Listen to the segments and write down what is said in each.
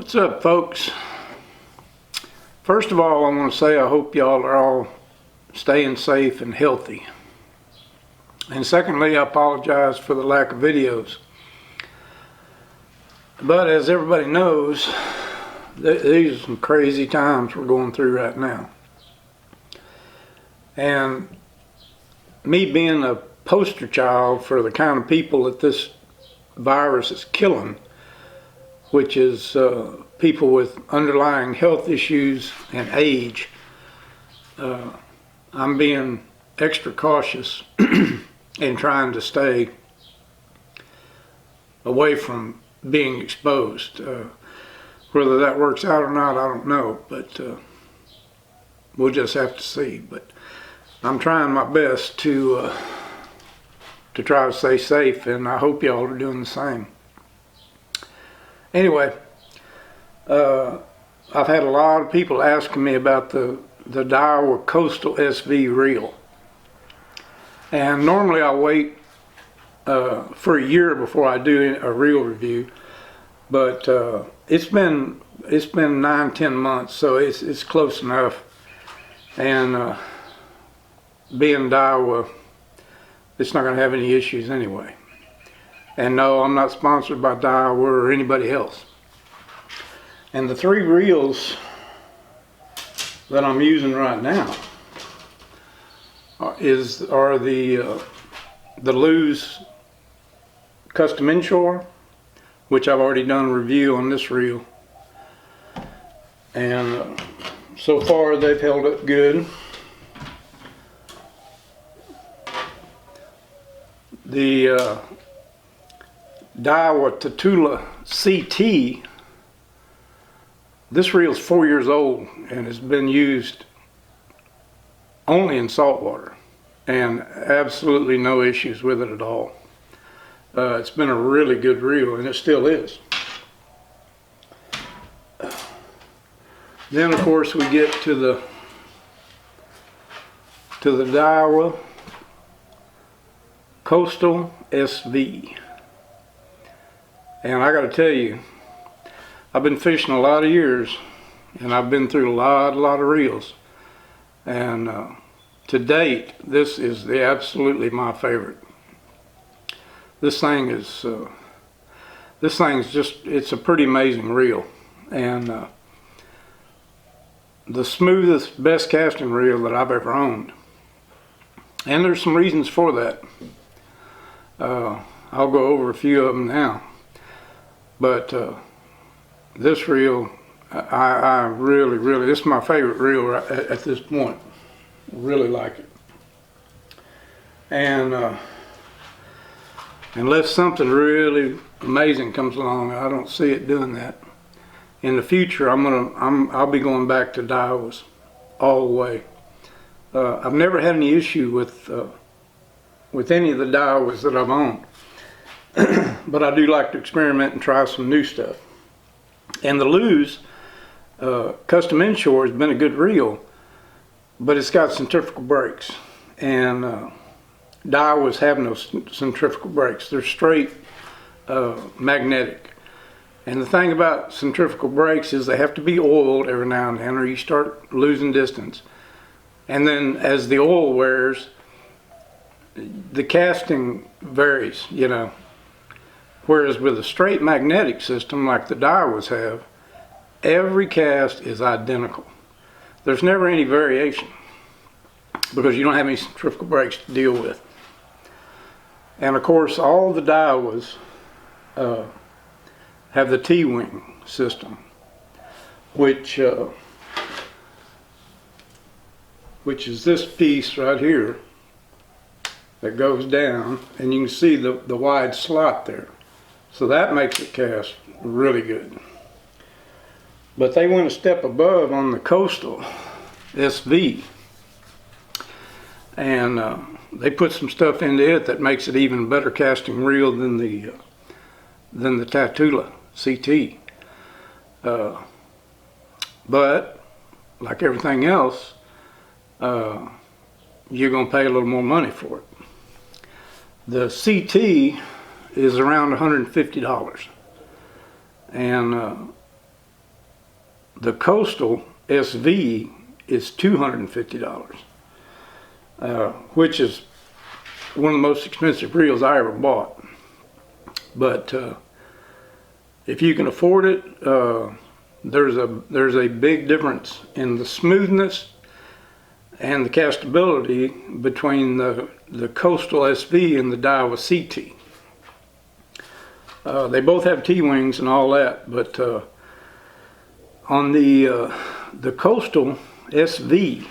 What's up, folks? First of all, I want to say I hope y'all are all staying safe and healthy. And secondly, I apologize for the lack of videos. But as everybody knows, these are some crazy times we're going through right now. And me being a poster child for the kind of people that this virus is killing, which is people with underlying health issues and age, I'm being extra cautious in trying to stay away from being exposed. Whether that works out or not, I don't know, but we'll just have to see. But I'm trying my best to try to stay safe, and I hope y'all are doing the same. Anyway, I've had a lot of people asking me about the Daiwa Coastal SV reel. And normally I wait for a year before I do a reel review, but it's been 9-10 months, so it's close enough. And being Daiwa, it's not going to have any issues anyway. And no, I'm not sponsored by Daiwa or anybody else. And the three reels that I'm using right now are the Lew's Custom Inshore, which I've already done a review on this reel. And so far they've held up good. The Daiwa Tatula CT, this reel is 4 years old and has been used only in saltwater, and absolutely no issues with it at all. It's been a really good reel, and it still is. Then of course we get to the Daiwa Coastal SV. And I got to tell you, I've been fishing a lot of years, and I've been through a lot of reels. And to date, this is absolutely my favorite. This thing is, it's a pretty amazing reel. And the smoothest, best casting reel that I've ever owned. And there's some reasons for that. I'll go over a few of them now. But this reel, I really, this is my favorite reel at this point. Really like it. And unless something really amazing comes along, I don't see it doing that. In the future, I'll be going back to Daiwas all the way. I've never had any issue with any of the Daiwas that I've owned. But I do like to experiment and try some new stuff. And the Lew's Custom Inshore has been a good reel, but it's got centrifugal brakes. And Daiwas have no centrifugal brakes. They're straight magnetic. And the thing about centrifugal brakes is they have to be oiled every now and then, or you start losing distance. And then as the oil wears, the casting varies, you know. Whereas with a straight magnetic system like the Daiwas have, every cast is identical. There's never any variation because you don't have any centrifugal brakes to deal with. And of course, all the Daiwas have the T-wing system, which is this piece right here that goes down, and you can see the wide slot there. So that makes it cast really good. But they went a step above on the Coastal SV, and they put some stuff into it that makes it even better casting reel than the Tatula CT. But like everything else, you're going to pay a little more money for it. The CT is around $150, and The Coastal SV is $250, which is one of the most expensive reels I ever bought. But if you can afford it, there's a big difference in the smoothness and the castability between the Coastal SV and the Daiwa CT. They both have T-wings and all that, but on the Coastal SV,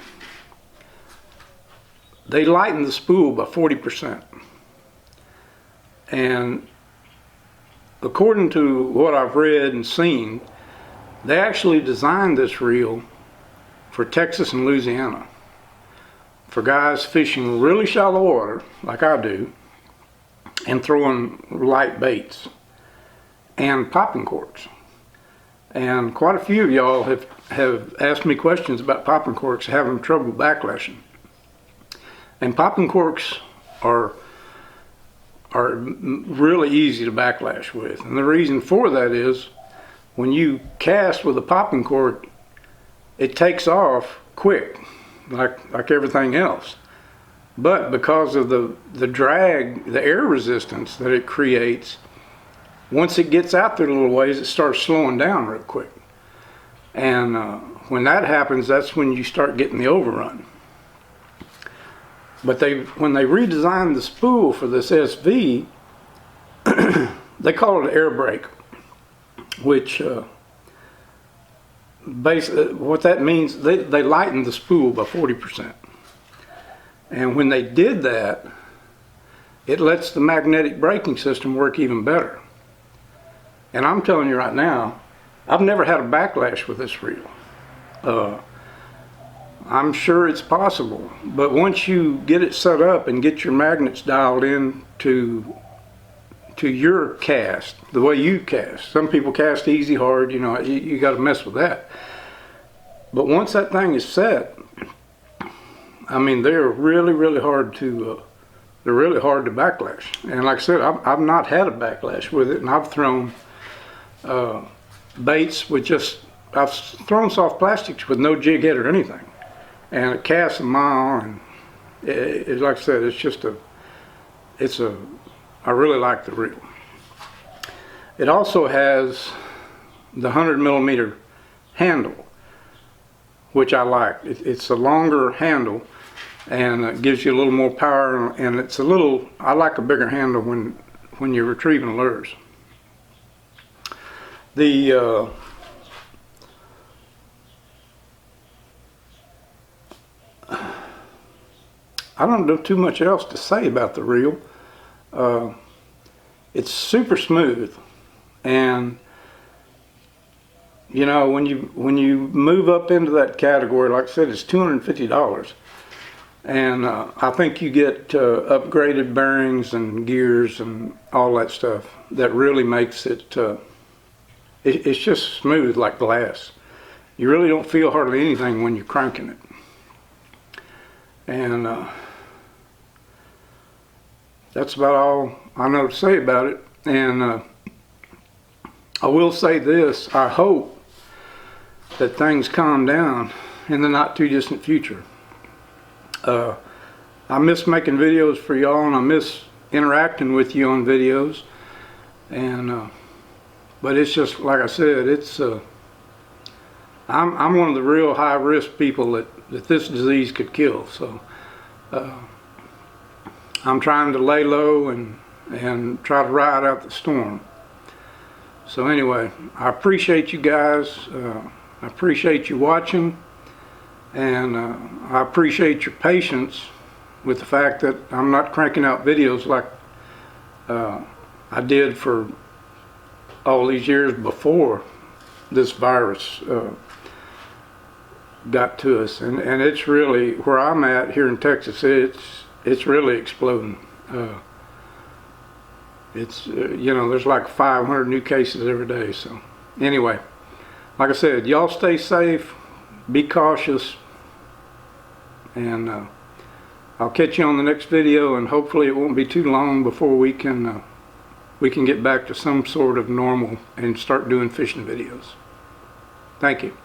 they lighten the spool by 40%. And according to what I've read and seen, they actually designed this reel for Texas and Louisiana, for guys fishing really shallow water, like I do, and throwing light baits and popping corks. And quite a few of y'all have asked me questions about popping corks, having trouble backlashing. And popping corks are really easy to backlash with. And the reason for that is when you cast with a popping cork, it takes off quick, like everything else. But because of the drag, the air resistance that it creates, once it gets out there a little ways, it starts slowing down real quick. And when that happens, that's when you start getting the overrun. But when they redesigned the spool for this SV, they call it an air brake, which basically what that means, they lightened the spool by 40%. And when they did that, it lets the magnetic braking system work even better. And I'm telling you right now, I've never had a backlash with this reel. I'm sure it's possible, but once you get it set up and get your magnets dialed in to your cast, the way you cast. Some people cast easy, hard, you got to mess with that. But once that thing is set, I mean, they're really hard to backlash. And like I said, I've not had a backlash with it, and I've thrown baits with I've thrown soft plastics with no jig head or anything. And it casts a mile, and it's like I said, I really like the reel. It also has the 100mm handle, which I like. It's a longer handle, and it gives you a little more power, and I like a bigger handle when you're retrieving lures. I don't know too much else to say about the reel. It's super smooth, and when you move up into that category, like I said, it's $250, and I think you get upgraded bearings and gears and all that stuff that really makes it. It's just smooth like glass. You really don't feel hardly anything when you're cranking it. And that's about all I know to say about it. And I will say this, I hope that things calm down in the not too distant future. I miss making videos for y'all, and I miss interacting with you on videos. And but it's just like I said, I'm one of the real high risk people that this disease could kill. So I'm trying to lay low and try to ride out the storm. So anyway, I appreciate you guys. I appreciate you watching, and I appreciate your patience with the fact that I'm not cranking out videos like I did for all these years before this virus got to us. And it's really, where I'm at here in Texas, it's really exploding. There's like 500 new cases every day. So anyway, like I said, y'all stay safe, be cautious, and I'll catch you on the next video, and hopefully it won't be too long before we can get back to some sort of normal and start doing fishing videos. Thank you.